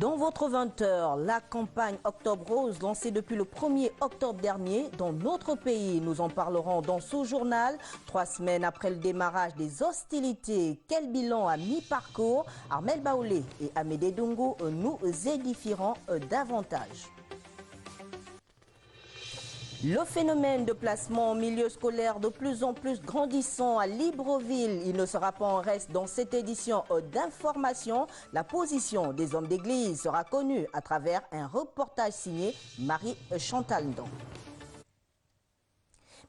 Dans votre 20h, la campagne Octobre Rose lancée depuis le 1er octobre dernier dans notre pays. Nous en parlerons dans ce journal. 3 semaines après le démarrage des hostilités, quel bilan à mi-parcours? Armel Baoulé et Amédée Dungu nous édifieront davantage. Le phénomène de placement en milieu scolaire de plus en plus grandissant à Libreville, il ne sera pas en reste dans cette édition d'information. La position des hommes d'église sera connue à travers un reportage signé Marie-Chantal Ndon.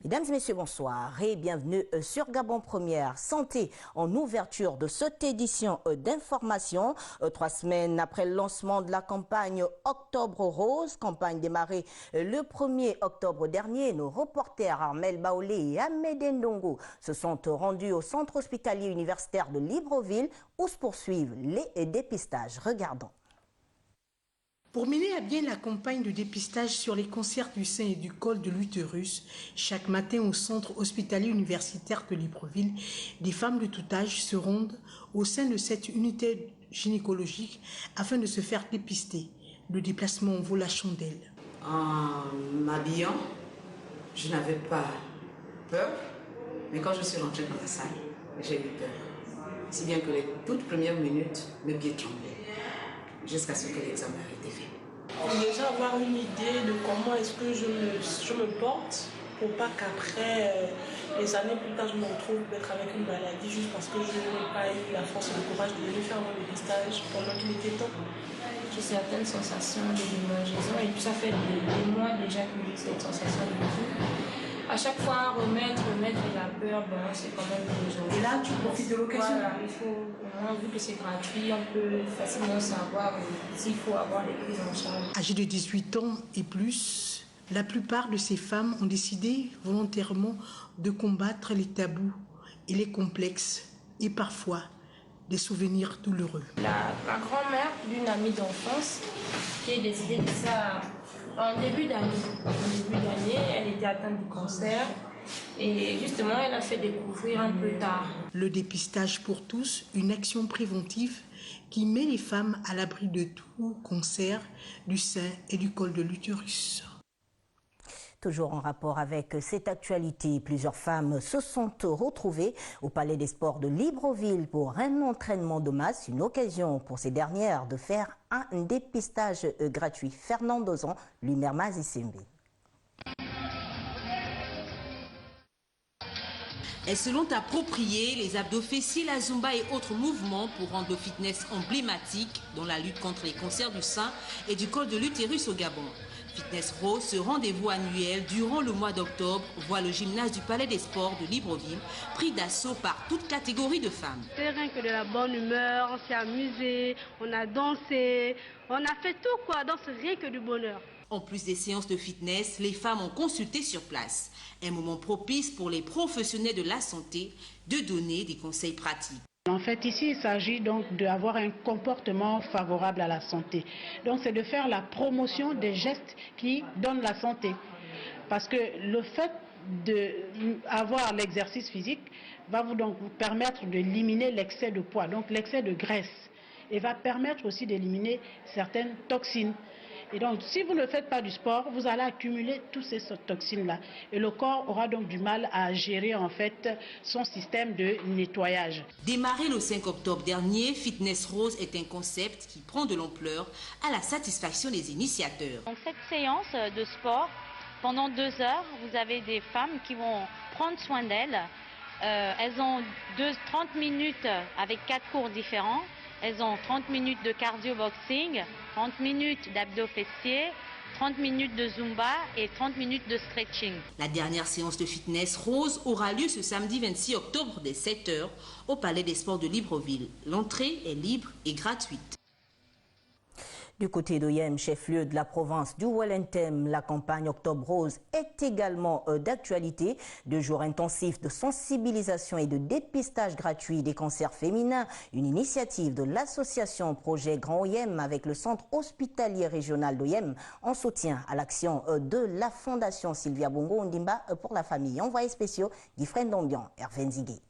Mesdames et messieurs, bonsoir et bienvenue sur Gabon Première. Santé en ouverture de cette édition d'information. 3 semaines après le lancement de la campagne Octobre Rose, campagne démarrée le 1er octobre dernier, nos reporters Armel Baoulé et Amédée Ndongo se sont rendus au centre hospitalier universitaire de Libreville où se poursuivent les dépistages. Regardons. Pour mener à bien la campagne de dépistage sur les cancers du sein et du col de l'utérus, chaque matin au centre hospitalier universitaire de Libreville, des femmes de tout âge se rendent au sein de cette unité gynécologique afin de se faire dépister. Le déplacement vaut la chandelle. En m'habillant, je n'avais pas peur, mais quand je suis rentrée dans la salle, j'ai eu peur. Si bien que les toutes premières minutes, mes pieds tremblaient. Jusqu'à ce que l'examen ait été fait. Il faut déjà avoir une idée de comment est-ce que je me porte pour pas qu'après, les années plus tard, je me retrouve peut-être avec une maladie juste parce que je n'ai pas eu la force et le courage de venir faire mon dépistage pendant qu'il était temps. J'ai certaines sensations de démangeaison et puis ça fait des mois déjà que j'ai cette sensation de tout. À chaque fois, remettre la peur, bon, c'est quand même désolé. Et là, tu profites de l'occasion. Voilà, il faut, au moins, vu que c'est gratuit, on peut facilement savoir s'il faut avoir des prises en charge. Âgées de 18 ans et plus, la plupart de ces femmes ont décidé volontairement de combattre les tabous et les complexes et parfois des souvenirs douloureux. La grand-mère d'une amie d'enfance qui a décidé de ça en début d'année. Elle était atteinte du cancer et justement elle a fait découvrir un peu tard. Le dépistage pour tous, une action préventive qui met les femmes à l'abri de tout cancer du sein et du col de l'utérus. Toujours en rapport avec cette actualité, plusieurs femmes se sont retrouvées au Palais des Sports de Libreville pour un entraînement de masse, une occasion pour ces dernières de faire un dépistage gratuit. Fernand Dozon, Lumière Mazisimbi. Elles se l'ont approprié, les abdos fessiers, la zumba et autres mouvements pour rendre le fitness emblématique dans la lutte contre les cancers du sein et du col de l'utérus au Gabon. Fitness Rose, ce rendez-vous annuel durant le mois d'octobre, voit le gymnase du Palais des Sports de Libreville pris d'assaut par toute catégorie de femmes. C'est rien que de la bonne humeur, on s'est amusé, on a dansé, on a fait tout quoi, donc c'est rien que du bonheur. En plus des séances de fitness, les femmes ont consulté sur place. Un moment propice pour les professionnels de la santé de donner des conseils pratiques. En fait, ici, il s'agit donc d'avoir un comportement favorable à la santé. Donc, c'est de faire la promotion des gestes qui donnent la santé. Parce que le fait d'avoir l'exercice physique va vous permettre d'éliminer l'excès de poids, donc l'excès de graisse, et va permettre aussi d'éliminer certaines toxines. Et donc, si vous ne faites pas du sport, vous allez accumuler toutes ces toxines-là. Et le corps aura donc du mal à gérer en fait son système de nettoyage. Démarré le 5 octobre dernier, Fitness Rose est un concept qui prend de l'ampleur à la satisfaction des initiateurs. Donc cette séance de sport, pendant 2 heures, vous avez des femmes qui vont prendre soin d'elles. Elles ont 30 minutes avec 4 cours différents. Elles ont 30 minutes de cardio-boxing, 30 minutes d'abdos fessiers, 30 minutes de zumba et 30 minutes de stretching. La dernière séance de Fitness Rose aura lieu ce samedi 26 octobre dès 7 h au Palais des Sports de Libreville. L'entrée est libre et gratuite. Du côté d'Oyem, chef-lieu de la province du Wellington, la campagne Octobre Rose est également d'actualité. 2 jours intensifs de sensibilisation et de dépistage gratuit des cancers féminins. Une initiative de l'association Projet Grand Oyem avec le centre hospitalier régional d'Oyem en soutien à l'action de la fondation Sylvia Bongo Ndimba pour la famille. Envoyés spéciaux, Guy Dombian, Hervé Nzigui.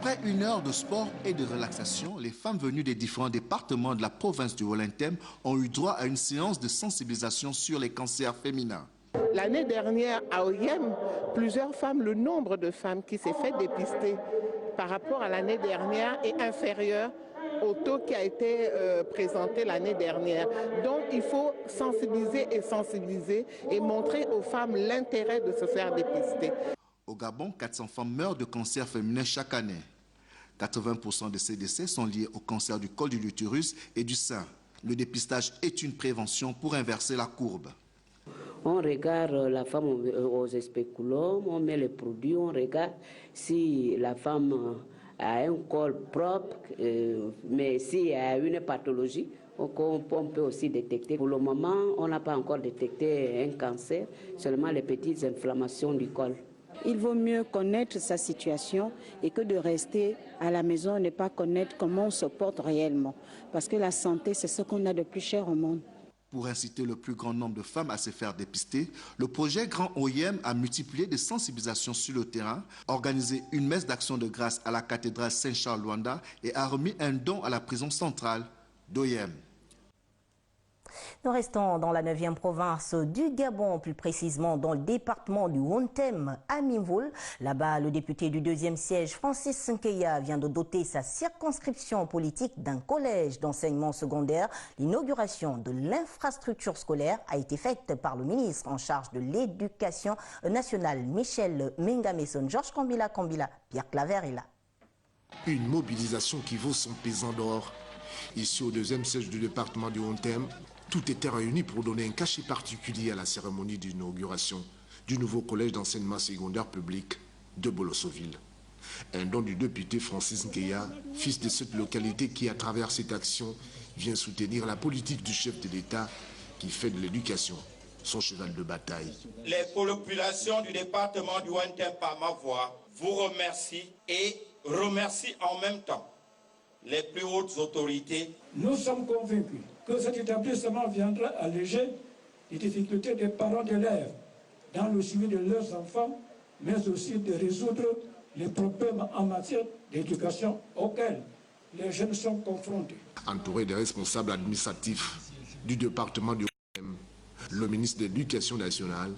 Après une heure de sport et de relaxation, les femmes venues des différents départements de la province du Haut-Lantem ont eu droit à une séance de sensibilisation sur les cancers féminins. L'année dernière, à Oyem, plusieurs femmes, le nombre de femmes qui s'est fait dépister par rapport à l'année dernière est inférieur au taux qui a été présenté l'année dernière. Donc il faut sensibiliser et montrer aux femmes l'intérêt de se faire dépister. Au Gabon, 400 femmes meurent de cancer féminin chaque année. 80% de ces décès sont liés au cancer du col de l'utérus et du sein. Le dépistage est une prévention pour inverser la courbe. On regarde la femme aux spéculums, on met les produits, on regarde si la femme a un col propre, mais s'il y a une pathologie, on peut aussi détecter. Pour le moment, on n'a pas encore détecté un cancer, seulement les petites inflammations du col. Il vaut mieux connaître sa situation et que de rester à la maison et ne pas connaître comment on se porte réellement. Parce que la santé, c'est ce qu'on a de plus cher au monde. Pour inciter le plus grand nombre de femmes à se faire dépister, le projet Grand Oyem a multiplié des sensibilisations sur le terrain, organisé une messe d'action de grâce à la cathédrale Saint-Charles-Luanda et a remis un don à la prison centrale d'Oyem. Nous restons dans la 9e province du Gabon, plus précisément dans le département du Haut-Lantem à Mimvoul. Là-bas, le député du 2e siège, Francis Nkeya, vient de doter sa circonscription politique d'un collège d'enseignement secondaire. L'inauguration de l'infrastructure scolaire a été faite par le ministre en charge de l'éducation nationale, Michel Mengameson. Georges Kambila, Pierre Claver est là. Une mobilisation qui vaut son pesant d'or. Ici, au 2e siège du département du Haut-Lantem, tout était réuni pour donner un cachet particulier à la cérémonie d'inauguration du nouveau collège d'enseignement secondaire public de Bolossoville. Un don du député Francis Nkeya, fils de cette localité qui, à travers cette action, vient soutenir la politique du chef de l'État qui fait de l'éducation son cheval de bataille. Les populations du département du Haut-Lantem, par ma voix, vous remercient et remercient en même temps les plus hautes autorités. Nous sommes convaincus que cet établissement viendra alléger les difficultés des parents d'élèves dans le suivi de leurs enfants, mais aussi de résoudre les problèmes en matière d'éducation auxquels les jeunes sont confrontés. Entouré des responsables administratifs du département du Haut-Lantem, le ministre de l'Éducation nationale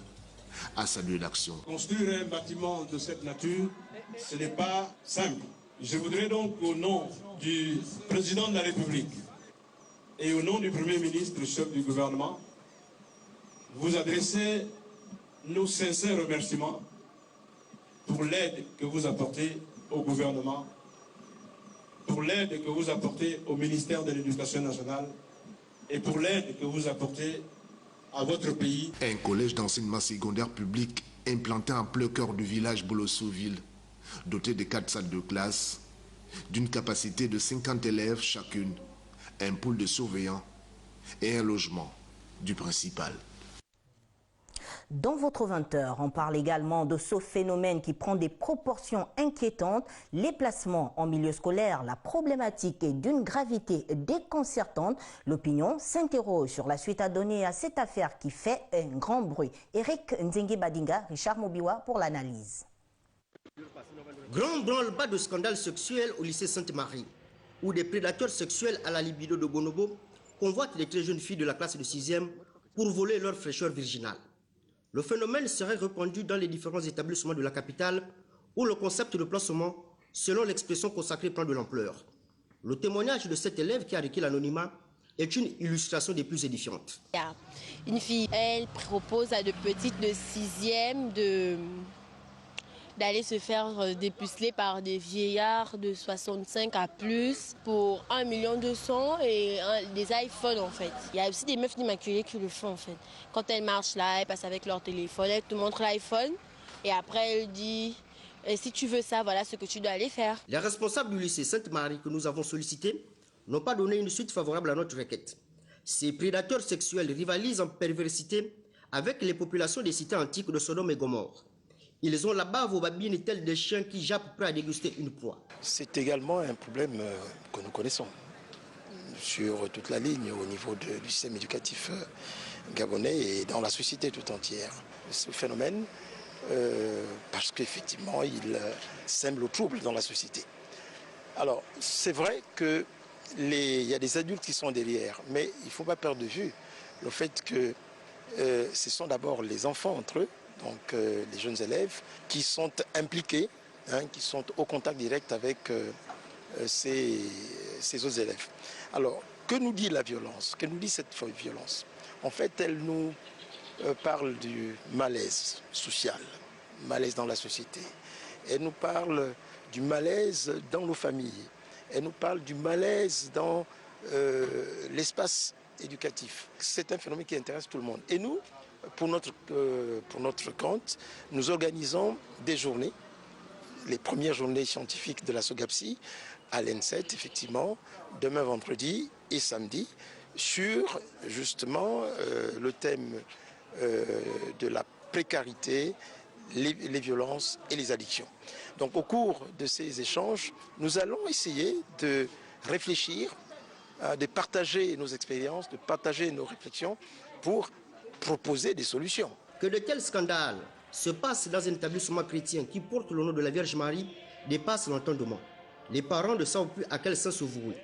a salué l'action. Construire un bâtiment de cette nature, ce n'est pas simple. Je voudrais donc, au nom du président de la République et au nom du Premier ministre, chef du gouvernement, vous adresser nos sincères remerciements pour l'aide que vous apportez au gouvernement, pour l'aide que vous apportez au ministère de l'Éducation nationale et pour l'aide que vous apportez à votre pays. Un collège d'enseignement secondaire public implanté en plein cœur du village Bolossoville, doté de 4 salles de classe, d'une capacité de 50 élèves chacune, un pool de surveillants et un logement du principal. Dans votre 20h, on parle également de ce phénomène qui prend des proportions inquiétantes. Les placements en milieu scolaire, la problématique est d'une gravité déconcertante. L'opinion s'interroge sur la suite à donner à cette affaire qui fait un grand bruit. Eric Nzengue Badinga, Richard Mobiwa pour l'analyse. Grand branle-bas de scandale sexuel au lycée Sainte-Marie, où des prédateurs sexuels à la libido de bonobo convoitent les très jeunes filles de la classe de 6e pour voler leur fraîcheur virginale. Le phénomène serait répandu dans les différents établissements de la capitale où le concept de placement, selon l'expression consacrée, prend de l'ampleur. Le témoignage de cet élève qui a requis l'anonymat est une illustration des plus édifiantes. Une fille, elle propose à de petites de 6e d'aller se faire dépuceler par des vieillards de 65 à plus pour 1 200 000 et des iPhones en fait. Il y a aussi des meufs immaculées qui le font en fait. Quand elles marchent là, elles passent avec leur téléphone, elles te montrent l'iPhone et après elle dit si tu veux ça, voilà ce que tu dois aller faire. Les responsables du lycée Sainte-Marie que nous avons sollicités n'ont pas donné une suite favorable à notre requête. Ces prédateurs sexuels rivalisent en perversité avec les populations des cités antiques de Sodome et Gomorrhe. Ils ont la bave aux babines tels des chiens qui jappent prêts à déguster une proie. C'est également un problème que nous connaissons sur toute la ligne au niveau du système éducatif gabonais et dans la société tout entière. Ce phénomène, parce qu'effectivement, il sème le trouble dans la société. Alors, c'est vrai qu'il y a des adultes qui sont derrière, mais il ne faut pas perdre de vue le fait que ce sont d'abord les enfants entre eux, donc les jeunes élèves, qui sont impliqués, qui sont au contact direct avec ces autres élèves. Alors, que nous dit la violence? Que nous dit cette violence? En fait, elle nous parle du malaise social, malaise dans la société. Elle nous parle du malaise dans nos familles. Elle nous parle du malaise dans l'espace éducatif. C'est un phénomène qui intéresse tout le monde. Et nous, pour notre compte, nous organisons des journées, les premières journées scientifiques de la SOGAPSI, à l'E7, effectivement, demain vendredi et samedi, sur justement le thème de la précarité, les violences et les addictions. Donc au cours de ces échanges, nous allons essayer de réfléchir, de partager nos expériences, de partager nos réflexions pour proposer des solutions. Que de tels scandales se passent dans un établissement chrétien qui porte le nom de la Vierge Marie dépasse l'entendement. Les parents ne savent plus à quel sens se vouer.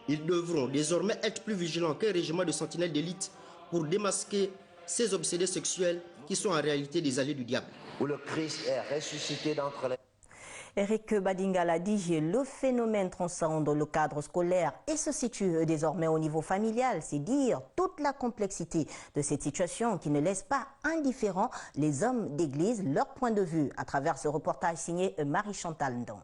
Ils devront désormais être plus vigilants qu'un régiment de sentinelles d'élite pour démasquer ces obsédés sexuels qui sont en réalité des alliés du diable. Où le Christ est ressuscité d'entre les... Eric Badinga l'a dit, le phénomène transcende le cadre scolaire et se situe désormais au niveau familial. C'est dire toute la complexité de cette situation qui ne laisse pas indifférents les hommes d'église, leur point de vue à travers ce reportage signé Marie-Chantal Ndon.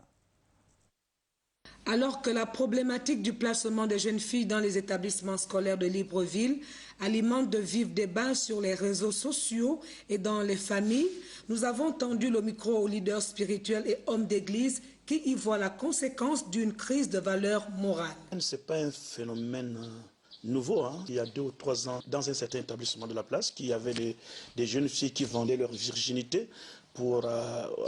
Alors que la problématique du placement des jeunes filles dans les établissements scolaires de Libreville alimente de vifs débats sur les réseaux sociaux et dans les familles, nous avons tendu le micro aux leaders spirituels et hommes d'église qui y voient la conséquence d'une crise de valeurs morales. Ce n'est pas un phénomène nouveau. Il y a 2 ou 3 ans, dans un certain établissement de la place, qu'il y avait des jeunes filles qui vendaient leur virginité pour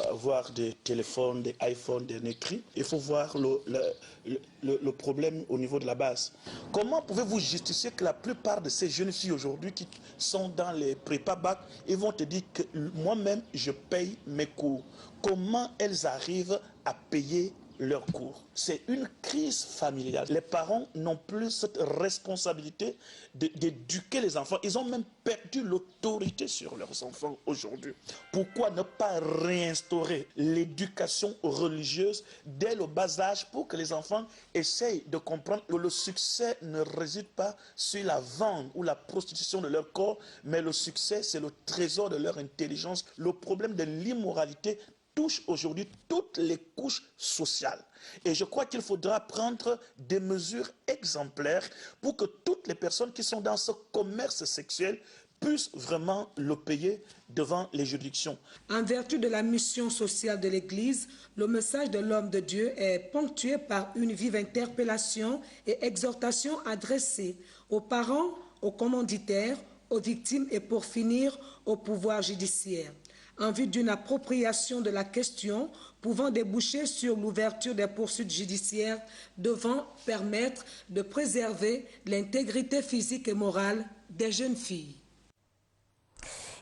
avoir des téléphones, des iPhones, des écrits. Il faut voir le problème au niveau de la base. Comment pouvez-vous justifier que la plupart de ces jeunes filles aujourd'hui qui sont dans les prépa-bac, ils vont te dire que moi-même, je paye mes cours. Comment elles arrivent à payer leurs cours? C'est une crise familiale. Les parents n'ont plus cette responsabilité d'éduquer les enfants. Ils ont même perdu l'autorité sur leurs enfants aujourd'hui. Pourquoi ne pas réinstaurer l'éducation religieuse dès le bas âge pour que les enfants essayent de comprendre que le succès ne réside pas sur la vente ou la prostitution de leur corps, mais le succès, c'est le trésor de leur intelligence. Le problème de l'immoralité touche aujourd'hui toutes les couches sociales. Et je crois qu'il faudra prendre des mesures exemplaires pour que toutes les personnes qui sont dans ce commerce sexuel puissent vraiment le payer devant les juridictions. En vertu de la mission sociale de l'Église, le message de l'homme de Dieu est ponctué par une vive interpellation et exhortation adressée aux parents, aux commanditaires, aux victimes et pour finir au pouvoir judiciaire, en vue d'une appropriation de la question pouvant déboucher sur l'ouverture des poursuites judiciaires devant permettre de préserver l'intégrité physique et morale des jeunes filles.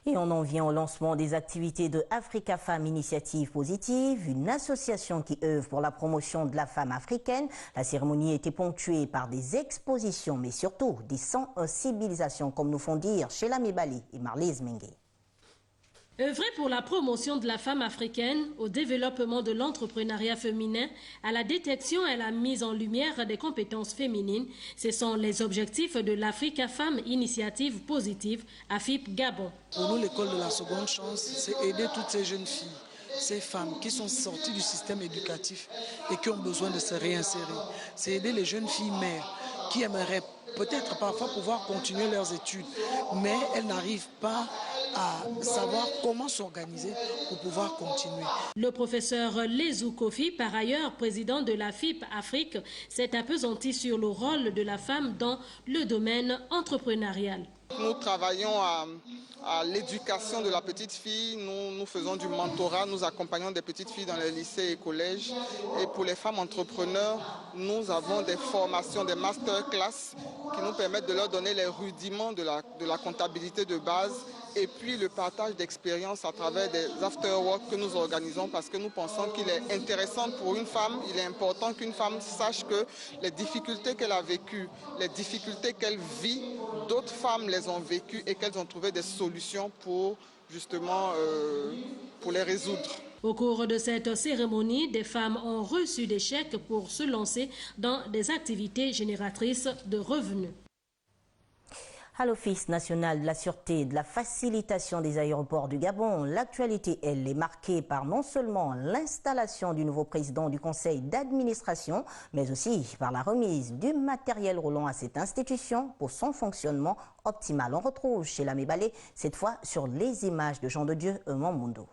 Et on en vient au lancement des activités de Africa Femme Initiative Positive, une association qui œuvre pour la promotion de la femme africaine. La cérémonie a été ponctuée par des expositions, mais surtout des sensibilisations, comme nous font dire Sheila Mebali et Marlise Mengue. Œuvrer pour la promotion de la femme africaine, au développement de l'entrepreneuriat féminin, à la détection et à la mise en lumière des compétences féminines, ce sont les objectifs de l'Africa Femme Initiative Positive, AFIP Gabon. Pour nous, l'école de la seconde chance, c'est aider toutes ces jeunes filles, ces femmes qui sont sorties du système éducatif et qui ont besoin de se réinsérer. C'est aider les jeunes filles mères qui aimeraient peut-être parfois pouvoir continuer leurs études, mais elles n'arrivent pas à savoir comment s'organiser pour pouvoir continuer. Le professeur Lezou Kofi, par ailleurs président de la FIP Afrique, s'est appesanti sur le rôle de la femme dans le domaine entrepreneurial. Nous travaillons à l'éducation de la petite fille, nous faisons du mentorat, nous accompagnons des petites filles dans les lycées et collèges. Et pour les femmes entrepreneurs, nous avons des formations, des masterclass qui nous permettent de leur donner les rudiments de la comptabilité de base et puis le partage d'expériences à travers des after-work que nous organisons parce que nous pensons qu'il est intéressant pour une femme, il est important qu'une femme sache que les difficultés qu'elle a vécues, les difficultés qu'elle vit, d'autres femmes les ont vécues et qu'elles ont trouvé des solutions pour justement pour les résoudre. Au cours de cette cérémonie, des femmes ont reçu des chèques pour se lancer dans des activités génératrices de revenus. À l'Office national de la sûreté et de la facilitation des aéroports du Gabon, l'actualité, elle, est marquée par non seulement l'installation du nouveau président du conseil d'administration, mais aussi par la remise du matériel roulant à cette institution pour son fonctionnement optimal. On retrouve chez Lamé Balé, cette fois sur les images de Jean de Dieu Mamoundo.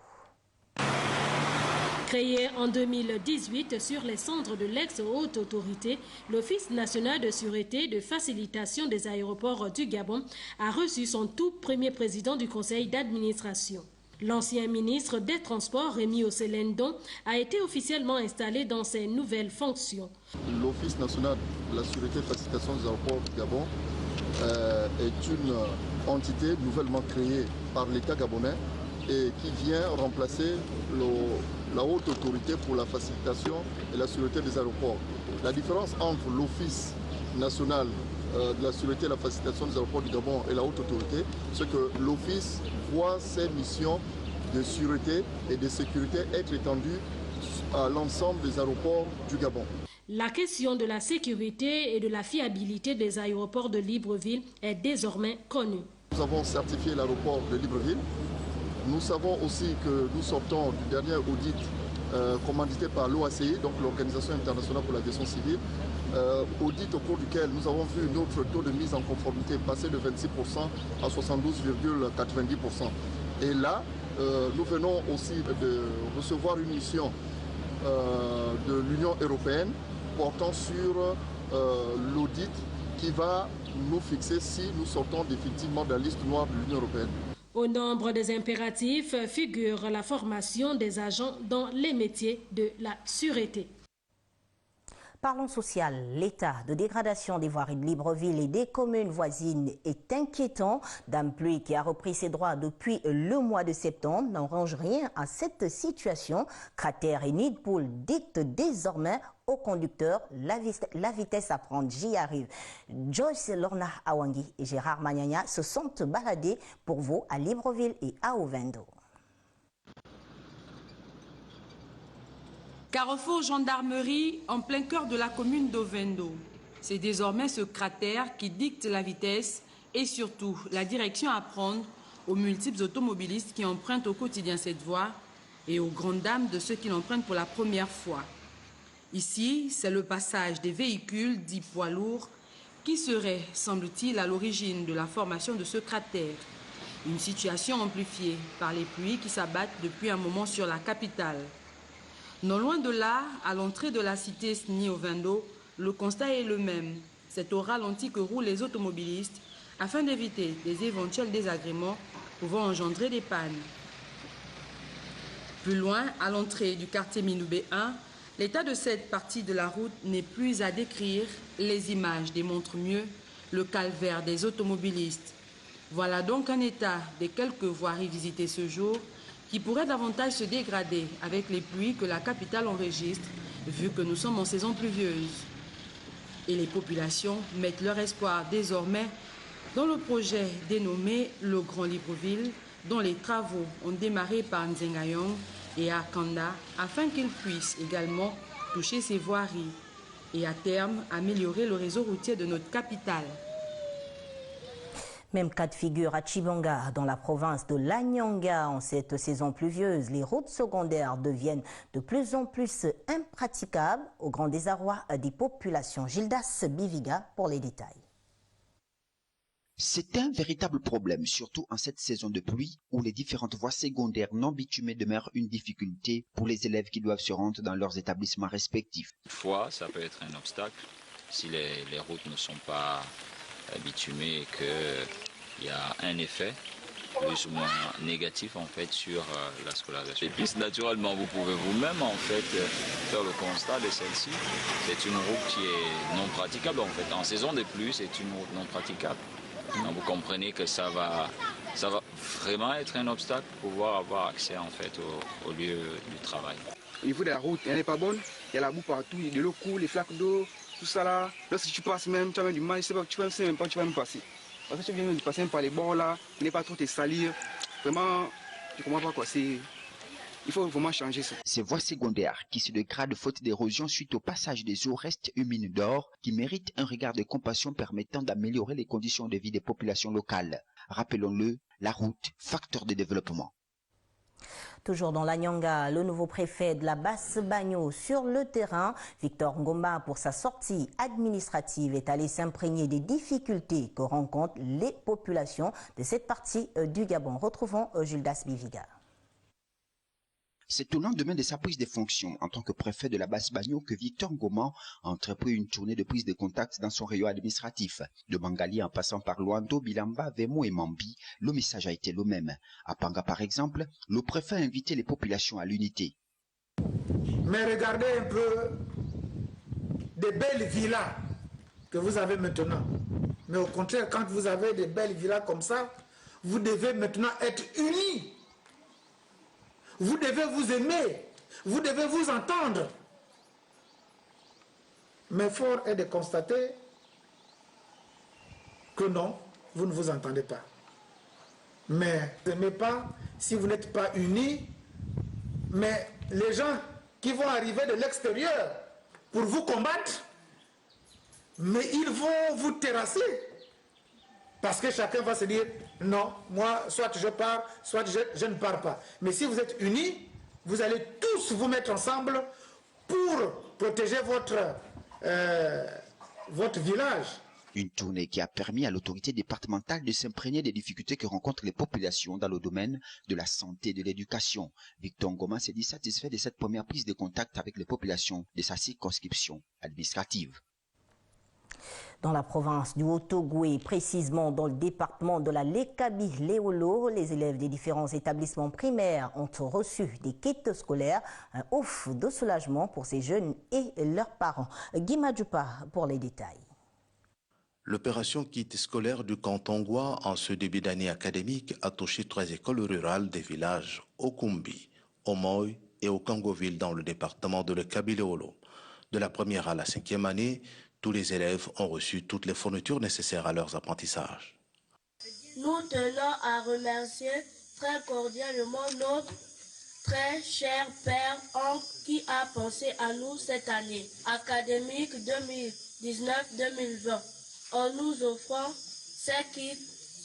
Créé en 2018 sur les cendres de l'ex-haute autorité, l'Office national de sûreté et de facilitation des aéroports du Gabon a reçu son tout premier président du conseil d'administration. L'ancien ministre des Transports, Rémi Oselendon, a été officiellement installé dans ses nouvelles fonctions. L'Office national de la sûreté et facilitation des aéroports du Gabon est une entité nouvellement créée par l'État gabonais et qui vient remplacer la haute autorité pour la facilitation et la sûreté des aéroports. La différence entre l'Office national de la sûreté et la facilitation des aéroports du Gabon et la haute autorité, c'est que l'Office voit ses missions de sûreté et de sécurité être étendues à l'ensemble des aéroports du Gabon. La question de la sécurité et de la fiabilité des aéroports de Libreville est désormais connue. Nous avons certifié l'aéroport de Libreville. Nous savons aussi que nous sortons du dernier audit commandité par l'OACI, donc l'Organisation internationale pour l'aviation civile, audit au cours duquel nous avons vu notre taux de mise en conformité passer de 26% à 72,90%. Et là, nous venons aussi de recevoir une mission de l'Union européenne portant sur l'audit qui va nous fixer si nous sortons définitivement de la liste noire de l'Union européenne. Au nombre des impératifs figure la formation des agents dans les métiers de la sûreté. Parlons social. L'état de dégradation des voiries de Libreville et des communes voisines est inquiétant. Dame Pluie, qui a repris ses droits depuis le mois de septembre, n'arrange rien à cette situation. Cratère et nid de poule dictent désormais aux conducteurs la vitesse à prendre. J'y arrive. Joyce Lorna Awangi et Gérard Magnagna se sont baladés pour vous à Libreville et à Ovendo. Carrefour gendarmerie en plein cœur de la commune d'Ovendo. C'est désormais ce cratère qui dicte la vitesse et surtout la direction à prendre aux multiples automobilistes qui empruntent au quotidien cette voie et aux grandes dames de ceux qui l'empruntent pour la première fois. Ici, c'est le passage des véhicules dits poids lourds qui serait, semble-t-il, à l'origine de la formation de ce cratère. Une situation amplifiée par les pluies qui s'abattent depuis un moment sur la capitale. Non loin de là, à l'entrée de la cité Sni-Ovendo, le constat est le même. C'est au ralenti que roulent les automobilistes afin d'éviter des éventuels désagréments pouvant engendrer des pannes. Plus loin, à l'entrée du quartier Minoubé 1, l'état de cette partie de la route n'est plus à décrire. Les images démontrent mieux le calvaire des automobilistes. Voilà donc un état des quelques voiries visitées ce jour qui pourrait davantage se dégrader avec les pluies que la capitale enregistre, vu que nous sommes en saison pluvieuse. Et les populations mettent leur espoir désormais dans le projet dénommé le Grand Libreville, dont les travaux ont démarré par Nzengayong et Akanda, afin qu'ils puissent également toucher ces voiries et à terme améliorer le réseau routier de notre capitale. Même cas de figure à Chibanga, dans la province de l'Anyanga. En cette saison pluvieuse, les routes secondaires deviennent de plus en plus impraticables, au grand désarroi des populations. Gildas Biviga pour les détails. C'est un véritable problème, surtout en cette saison de pluie, où les différentes voies secondaires non bitumées demeurent une difficulté pour les élèves qui doivent se rendre dans leurs établissements respectifs. Parfois, ça peut être un obstacle si les routes ne sont pas bitumées et qu'il y a un effet plus ou moins négatif en fait sur la scolarisation. Et puis naturellement, vous pouvez vous-même en fait faire le constat de celle-ci. C'est une route qui est non praticable en fait. En saison de pluie, c'est une route non praticable. Donc, vous comprenez que ça va ça va vraiment être un obstacle pour pouvoir avoir accès en fait au lieu du travail. Au niveau de la route, elle n'est pas bonne, il y a la boue partout, il y a de l'eau coule, les flaques d'eau, tout ça là. Lorsque tu passes même, tu as même du mal, tu ne sais même pas, tu vas même passer. Parce que tu viens de passer même par les bords là, il n'est pas trop te salir. Vraiment, je ne comprends pas quoi, il faut vraiment changer ça. Ces voies secondaires qui se dégradent faute d'érosion suite au passage des eaux restent une mine d'or qui méritent un regard de compassion permettant d'améliorer les conditions de vie des populations locales. Rappelons-le, la route, facteur de développement. Toujours dans la Nyanga, le nouveau préfet de la Basse-Bagno sur le terrain, Victor Ngoma, pour sa sortie administrative, est allé s'imprégner des difficultés que rencontrent les populations de cette partie du Gabon. Retrouvons Gildas Biviga. C'est au lendemain de sa prise de fonctions en tant que préfet de la Basse-Bagno que Victor Ngoma a entrepris une tournée de prise de contact dans son rayon administratif. De Bangali en passant par Luando, Bilamba, Vemo et Mambi, le message a été le même. À Panga par exemple, le préfet a invité les populations à l'unité. Mais regardez un peu des belles villas que vous avez maintenant. Mais au contraire, quand vous avez des belles villas comme ça, vous devez maintenant être unis. Vous devez vous aimer, vous devez vous entendre. Mais fort est de constater que non, vous ne vous entendez pas. Mais vous n'aimez pas si vous n'êtes pas unis. Mais les gens qui vont arriver de l'extérieur pour vous combattre, mais ils vont vous terrasser. Parce que chacun va se dire, non, moi, soit je pars, soit je ne pars pas. Mais si vous êtes unis, vous allez tous vous mettre ensemble pour protéger votre village. Une tournée qui a permis à l'autorité départementale de s'imprégner des difficultés que rencontrent les populations dans le domaine de la santé et de l'éducation. Victor Ngoma s'est dit satisfait de cette première prise de contact avec les populations de sa circonscription administrative. Dans la province du Haut-Ogooué, précisément dans le département de la Lekabi-Léolo, les élèves des différents établissements primaires ont reçu des kits scolaires, un ouf de soulagement pour ces jeunes et leurs parents. Guy Madjoupa pour les détails. L'opération kit scolaire du canton Goua en ce début d'année académique a touché 3 écoles rurales des villages Okumbi, Omoy et Okangoville dans le département de Lekabi-Léolo. De la première à la 5e année, tous les élèves ont reçu toutes les fournitures nécessaires à leurs apprentissages. Nous tenons à remercier très cordialement notre très cher père oncle qui a pensé à nous cette année académique 2019-2020 en nous offrant ces kits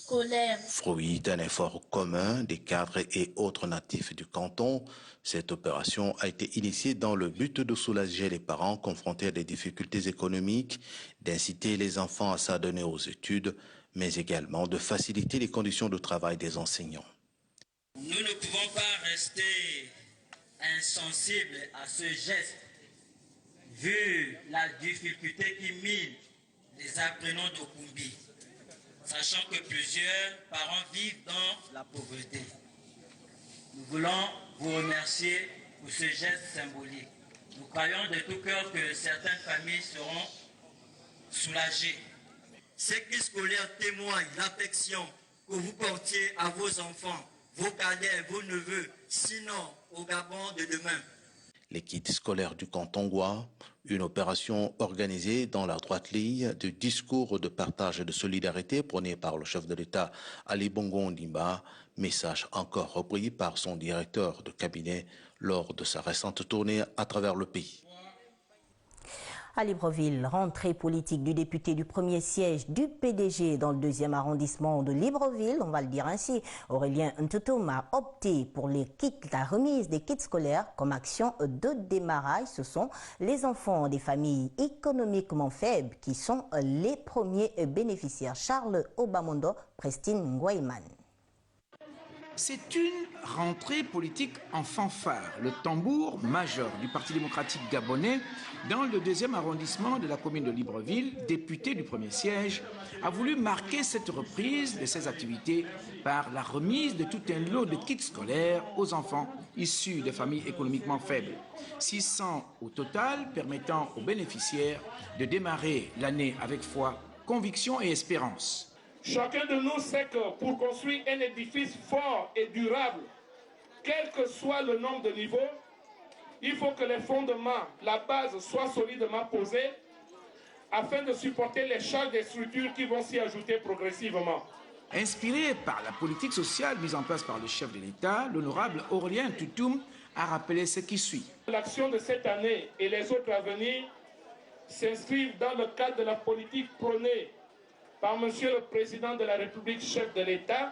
scolaires. Fruit d'un effort commun des cadres et autres natifs du canton, cette opération a été initiée dans le but de soulager les parents confrontés à des difficultés économiques, d'inciter les enfants à s'adonner aux études, mais également de faciliter les conditions de travail des enseignants. Nous ne pouvons pas rester insensibles à ce geste, vu la difficulté qui mine les apprenants d'Okumbi, sachant que plusieurs parents vivent dans la pauvreté. Nous voulons vous remercier pour ce geste symbolique. Nous croyons de tout cœur que certaines familles seront soulagées. Ces kits scolaires témoignent l'affection que vous portiez à vos enfants, vos cadets, vos neveux, sinon au Gabon de demain. Les kits scolaires du canton Goua, une opération organisée dans la droite ligne du discours de partage et de solidarité prôné par le chef de l'État Ali Bongo Ondimba, message encore repris par son directeur de cabinet lors de sa récente tournée à travers le pays. À Libreville, rentrée politique du député du premier siège du PDG dans le 2e arrondissement de Libreville, on va le dire ainsi. Aurélien Ntutum a opté pour la remise des kits scolaires comme action de démarrage. Ce sont les enfants des familles économiquement faibles qui sont les premiers bénéficiaires. Charles Obamondo, Prestine Nguayman. C'est une rentrée politique en fanfare, le tambour majeur du Parti démocratique gabonais dans le 2e arrondissement de la commune de Libreville, député du premier siège, a voulu marquer cette reprise de ses activités par la remise de tout un lot de kits scolaires aux enfants issus de familles économiquement faibles. 600 au total, permettant aux bénéficiaires de démarrer l'année avec foi, conviction et espérance. Chacun de nous sait que pour construire un édifice fort et durable, quel que soit le nombre de niveaux, il faut que les fondements, la base soient solidement posés afin de supporter les charges des structures qui vont s'y ajouter progressivement. Inspiré par la politique sociale mise en place par le chef de l'État, l'honorable Aurélien Toutoum a rappelé ce qui suit. L'action de cette année et les autres à venir s'inscrivent dans le cadre de la politique prônée par Monsieur le Président de la République, chef de l'État,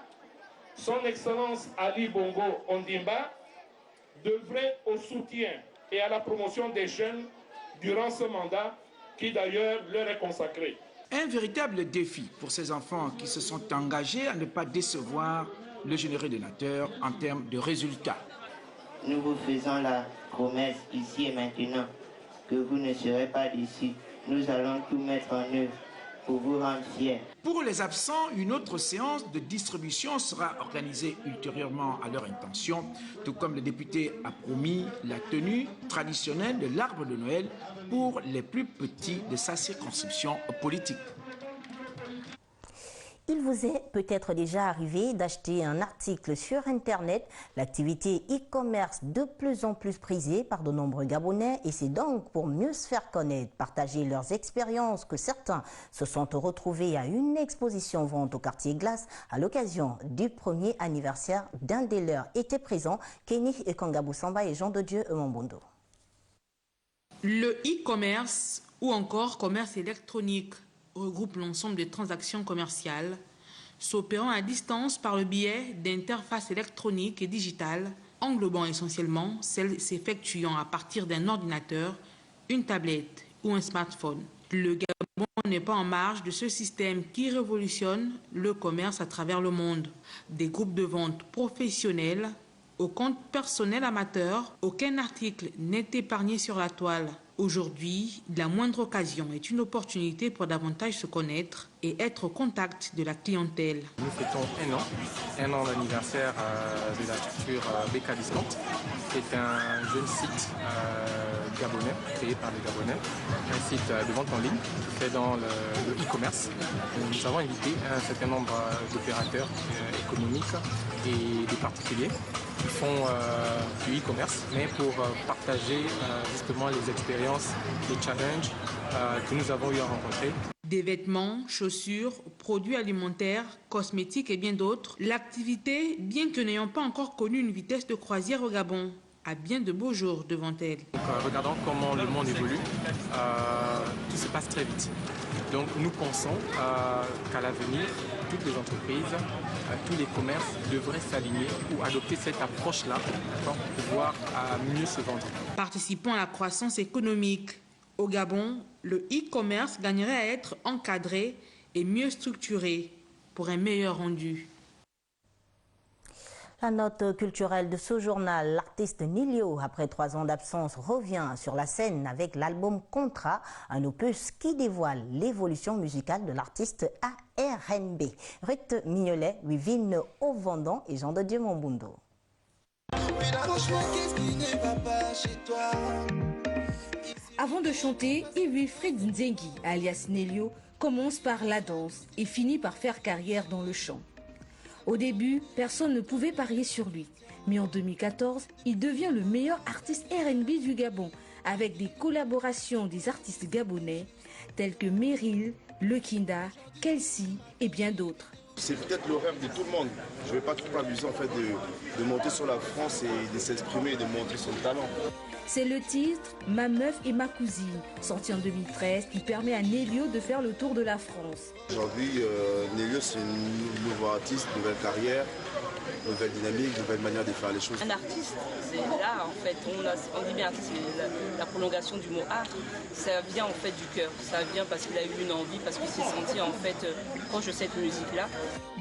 Son Excellence Ali Bongo Ondimba, d'œuvrer au soutien et à la promotion des jeunes durant ce mandat qui d'ailleurs leur est consacré. Un véritable défi pour ces enfants qui se sont engagés à ne pas décevoir le généreux donateur en termes de résultats. Nous vous faisons la promesse ici et maintenant que vous ne serez pas déçus. Nous allons tout mettre en œuvre pour vous rendre fiers. Pour les absents, une autre séance de distribution sera organisée ultérieurement à leur intention, tout comme le député a promis la tenue traditionnelle de l'arbre de Noël pour les plus petits de sa circonscription politique. Il vous est peut-être déjà arrivé d'acheter un article sur Internet, l'activité e-commerce de plus en plus prisée par de nombreux Gabonais et c'est donc pour mieux se faire connaître, partager leurs expériences que certains se sont retrouvés à une exposition vente au quartier Glace à l'occasion du premier anniversaire d'un des leurs. Étaient présents Kenny et Kangabou Samba et Jean de Dieu Mambondo. Le e-commerce ou encore commerce électronique regroupe l'ensemble des transactions commerciales s'opérant à distance par le biais d'interfaces électroniques et digitales, englobant essentiellement celles s'effectuant à partir d'un ordinateur, une tablette ou un smartphone. Le Gabon n'est pas en marge de ce système qui révolutionne le commerce à travers le monde. Des groupes de vente professionnels au compte personnel amateur, aucun article n'est épargné sur la toile. Aujourd'hui, la moindre occasion est une opportunité pour davantage se connaître et être au contact de la clientèle. Nous fêtons un an d'anniversaire de la structure BK Discount, qui est un jeune site gabonais, créé par les Gabonais, un site de vente en ligne qui fait dans le e-commerce. Nous avons invité un certain nombre d'opérateurs économiques et des particuliers qui font du e-commerce, mais pour partager justement les expériences, les challenges que nous avons eu à rencontrer. Des vêtements, chaussures, produits alimentaires, cosmétiques et bien d'autres. L'activité, bien que n'ayant pas encore connu une vitesse de croisière au Gabon, a bien de beaux jours devant elle. Donc, regardons comment le monde évolue, tout se passe très vite. Donc nous pensons qu'à l'avenir, toutes les entreprises, tous les commerces devraient s'aligner ou adopter cette approche-là pour pouvoir mieux se vendre. Participant à la croissance économique au Gabon, le e-commerce gagnerait à être encadré et mieux structuré pour un meilleur rendu. La note culturelle de ce journal, l'artiste Nilio, après 3 ans d'absence, revient sur la scène avec l'album Contrat, un opus qui dévoile l'évolution musicale de l'artiste ARNB. Ruth Mignolet, Wivine Ovendon et Jean de Dieu Mambundo. Avant de chanter, Wilfried Nzengi, alias Nilio, commence par la danse et finit par faire carrière dans le chant. Au début, personne ne pouvait parier sur lui. Mais en 2014, il devient le meilleur artiste R&B du Gabon, avec des collaborations des artistes gabonais tels que Meryl, Lekinda, Kelsey et bien d'autres. C'est peut-être le rêve de tout le monde. Je ne vais pas trop abuser en fait de monter sur la France et de s'exprimer et de montrer son talent. C'est le titre « Ma meuf et ma cousine », sorti en 2013, qui permet à Nélio de faire le tour de la France. Aujourd'hui, Nélio, c'est un nouveau artiste, nouvelle carrière, nouvelle dynamique, nouvelle manière de faire les choses. Un artiste, c'est l'art en fait. On dit bien artiste, c'est la prolongation du mot art. Ça vient en fait du cœur. Ça vient parce qu'il a eu une envie, parce qu'il s'est senti en fait proche de cette musique-là.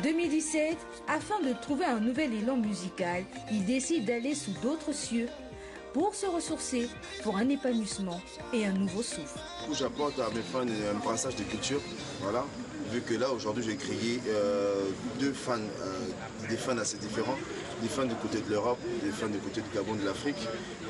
2017, afin de trouver un nouvel élan musical, il décide d'aller sous d'autres cieux pour se ressourcer, pour un épanouissement et un nouveau souffle. J'apporte à mes fans un brassage de culture, voilà. Vu que là, aujourd'hui, j'ai créé deux fans, des fans assez différents, des fans du côté de l'Europe, des fans du côté du Gabon, de l'Afrique.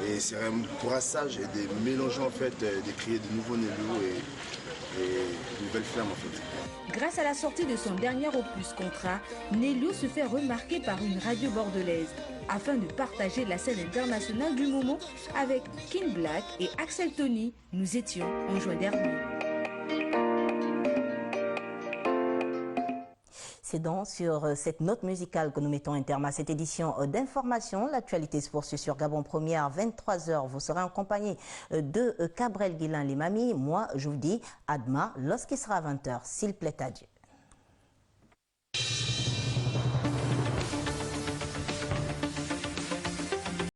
Et c'est un brassage et des mélanges, en fait, de créer de nouveaux Nélio et de nouvelles flammes, en fait. Grâce à la sortie de son dernier opus Contrat, Nélio se fait remarquer par une radio bordelaise afin de partager la scène internationale du moment avec King Black et Axel Tony. Nous étions en juin dernier. C'est donc sur cette note musicale que nous mettons un terme à cette édition d'information. L'actualité se poursuit sur Gabon Première, 23h. Vous serez en compagnie de Cabrel Guilain les mamies. Moi, je vous dis à demain lorsqu'il sera 20h, s'il plaît à Dieu.